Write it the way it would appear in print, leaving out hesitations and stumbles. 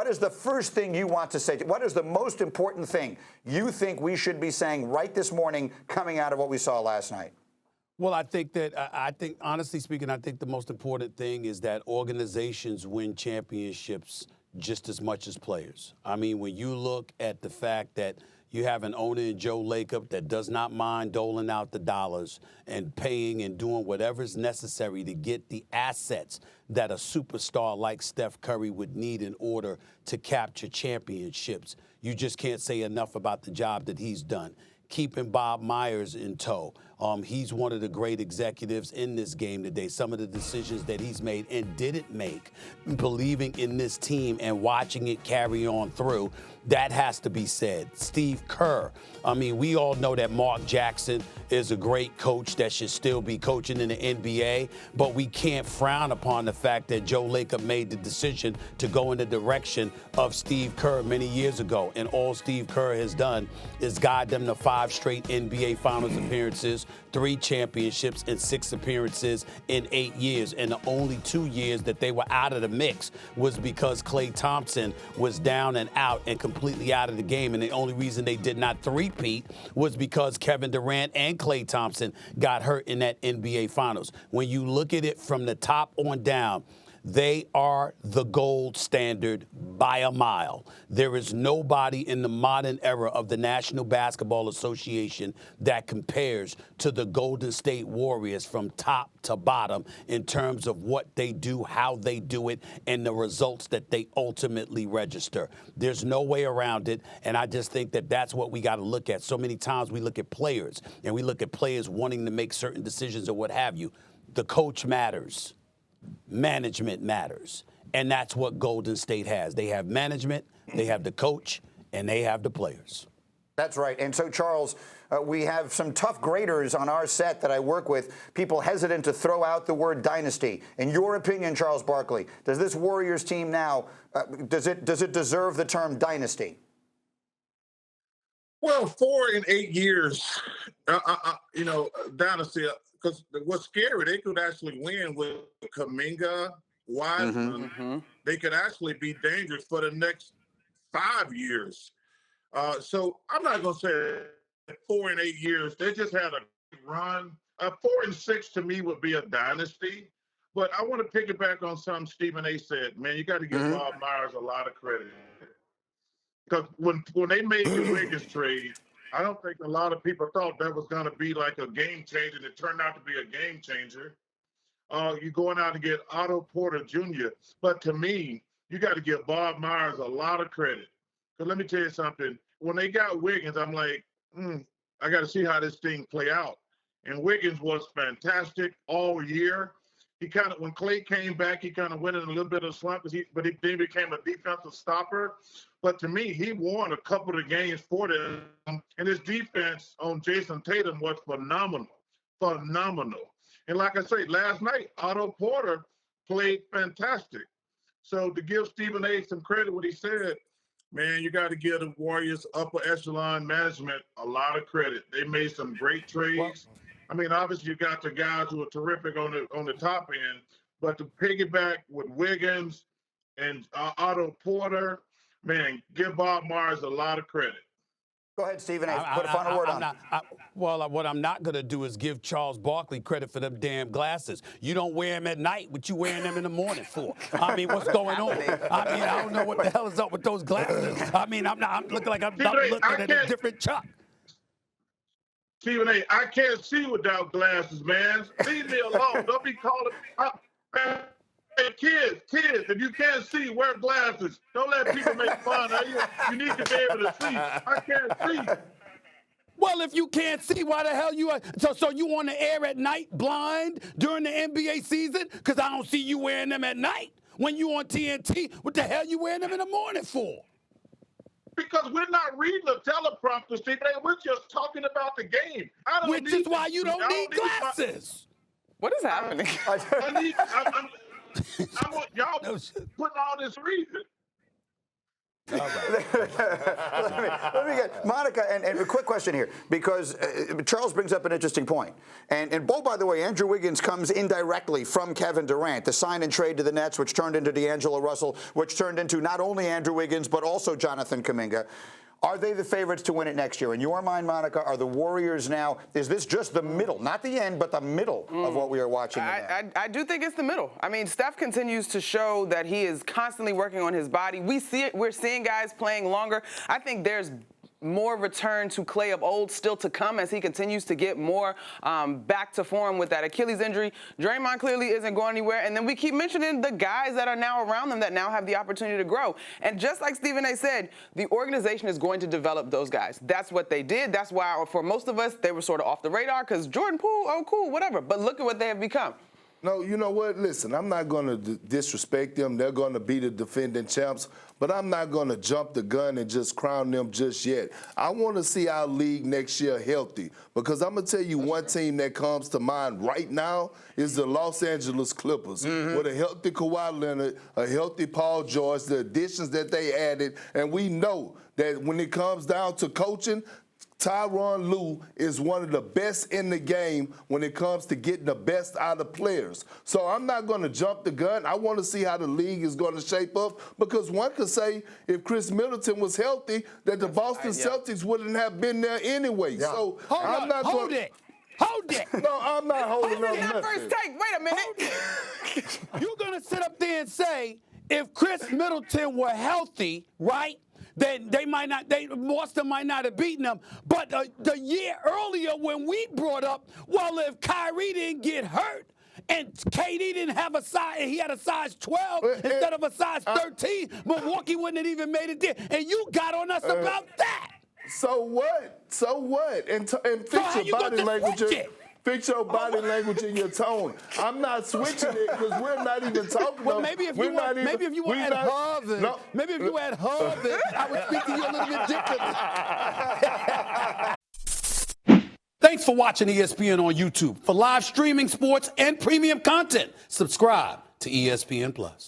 what is the first thing you want to say? What is the most important thing you think we should be saying right this morning coming out of what we saw last night? Well, I think honestly speaking, I think the most important thing is that organizations win championships just as much as players. I mean, when you look at the fact that you have an owner in Joe Lacob that does not mind doling out the dollars and paying and doing whatever is necessary to get the assets that a superstar like Steph Curry would need in order to capture championships. You just can't say enough about the job that he's done. Keeping Bob Myers in tow. He's one of the great executives in this game today. Some of the decisions that he's made and didn't make, believing in this team and watching it carry on through, that has to be said. Steve Kerr. I mean, we all know that Mark Jackson is a great coach that should still be coaching in the NBA, but we can't frown upon the fact that Joe Lacob made the decision to go in the direction of Steve Kerr many years ago. And all Steve Kerr has done is guide them to 5 straight NBA Finals appearances, 3 championships, and 6 appearances in 8 years. And the only 2 years that they were out of the mix was because Klay Thompson was down and out and completely out of the game. And the only reason they did not three-peat was because Kevin Durant and Klay Thompson got hurt in that NBA Finals. When you look at it from the top on down, they are the gold standard by a mile. There is nobody in the modern era of the National Basketball Association that compares to the Golden State Warriors from top to bottom in terms of what they do, how they do it, and the results that they ultimately register. There's no way around it, and I just think that that's what we got to look at. So many times we look at players, and we look at players wanting to make certain decisions or what have you. The coach matters. Management matters. And that's what Golden State has. They have management, they have the coach, and they have the players. That's right. And so, Charles, we have some tough graders on our set that I work with, people hesitant to throw out the word dynasty. In your opinion, Charles Barkley, does this Warriors team now, does it deserve the term dynasty? Well, 4 in 8 years, dynasty. Because what's scary, they could actually win with Kuminga, Wiseman. Mm-hmm. They could actually be dangerous for the next 5 years. So I'm not going to say 4 in 8 years. They just had a run. 4 and 6 to me would be a dynasty. But I want to piggyback on something Stephen A. said. Man, you got to give Bob Myers a lot of credit. Because when they made the Wiggins trade, I don't think a lot of people thought that was going to be like a game changer. And it turned out to be a game changer. You're going out and get Otto Porter Jr. But to me, you got to give Bob Myers a lot of credit. Because let me tell you something. When they got Wiggins, I'm like, I got to see how this thing play out. And Wiggins was fantastic all year. He kind of, when Klay came back, he kind of went in a little bit of a slump, but he then became a defensive stopper. But to me, he won a couple of games for them, and his defense on Jason Tatum was phenomenal. And like I say, last night, Otto Porter played fantastic. So to give Stephen A. some credit, what he said, man, you got to give the Warriors upper echelon management a lot of credit. They made some great trades. I mean, obviously, you got the guys who are terrific on the top end, but to piggyback with Wiggins and Otto Porter, man, give Bob Myers a lot of credit. Go ahead, Stephen A. Put a final word on. What I'm not going to do is give Charles Barkley credit for them damn glasses. You don't wear them at night, but you wearing them in the morning for. I mean, what's going on? I mean, I don't know what the hell is up with those glasses. I mean, I'm looking like I'm looking at a different Chuck. Stephen A., I can't see without glasses, man. Leave me alone. Don't be calling me. Hey, kids, if you can't see, wear glasses. Don't let people make fun of you. You need to be able to see. I can't see. Well, if you can't see, why the hell you are? So you on the air at night, blind, during the NBA season? Because I don't see you wearing them at night. When you on TNT, what the hell you wearing them in the morning for? Because we're not reading the teleprompter, Stephen A. We're just talking about the game. Which is why you don't need glasses. What is happening? I want y'all putting all this reason. All right. let me get Monica, and a quick question here, because Charles brings up an interesting point. And by the way, Andrew Wiggins comes indirectly from Kevin Durant, the sign and trade to the Nets, which turned into D'Angelo Russell, which turned into not only Andrew Wiggins, but also Jonathan Kuminga. Are they the favorites to win it next year? In your mind, Monica, are the Warriors now, is this just the middle, not the end, but the middle of what we are watching now? I do think it's the middle. I mean, Steph continues to show that he is constantly working on his body. We see it. We're seeing guys playing longer. I think there's more return to Klay of old still to come as he continues to get more back to form with that Achilles injury. Draymond clearly isn't going anywhere. And then we keep mentioning the guys that are now around them that now have the opportunity to grow. And just like Stephen A. said, the organization is going to develop those guys. That's what they did. That's why for most of us, they were sort of off the radar because Jordan Poole, oh, cool, whatever. But look at what they have become. No, you know what? Listen, I'm not going to disrespect them. They're going to be the defending champs, but I'm not going to jump the gun and just crown them just yet. I want to see our league next year healthy, because I'm going to tell you one team that comes to mind right now is the Los Angeles Clippers. With a healthy Kawhi Leonard, a healthy Paul George, the additions that they added, and we know that when it comes down to coaching, Tyronn Lue is one of the best in the game when it comes to getting the best out of players. So I'm not going to jump the gun. I want to see how the league is going to shape up, because one could say if Chris Middleton was healthy, that the Boston Celtics wouldn't have been there anyway. So I'm not Hold it. Hold it. No, I'm not holding up That nothing. first take. Wait a minute. You're going to sit up there and say, if Chris Middleton were healthy, right, then Boston might not have beaten them. But the year earlier when we brought up, well, if Kyrie didn't get hurt and KD didn't have a size, he had a size 12 instead of a size 13, Milwaukee wouldn't have even made it there. And you got on us about that. So what? So what? And fix your body language. Fix your body language and your tone. I'm not switching it because we're not even talking Well, about. maybe if you were at Harvard, maybe if you were at Harvard, I would speak to you a little bit differently. Thanks for watching ESPN on YouTube. For live streaming sports and premium content, subscribe to ESPN Plus.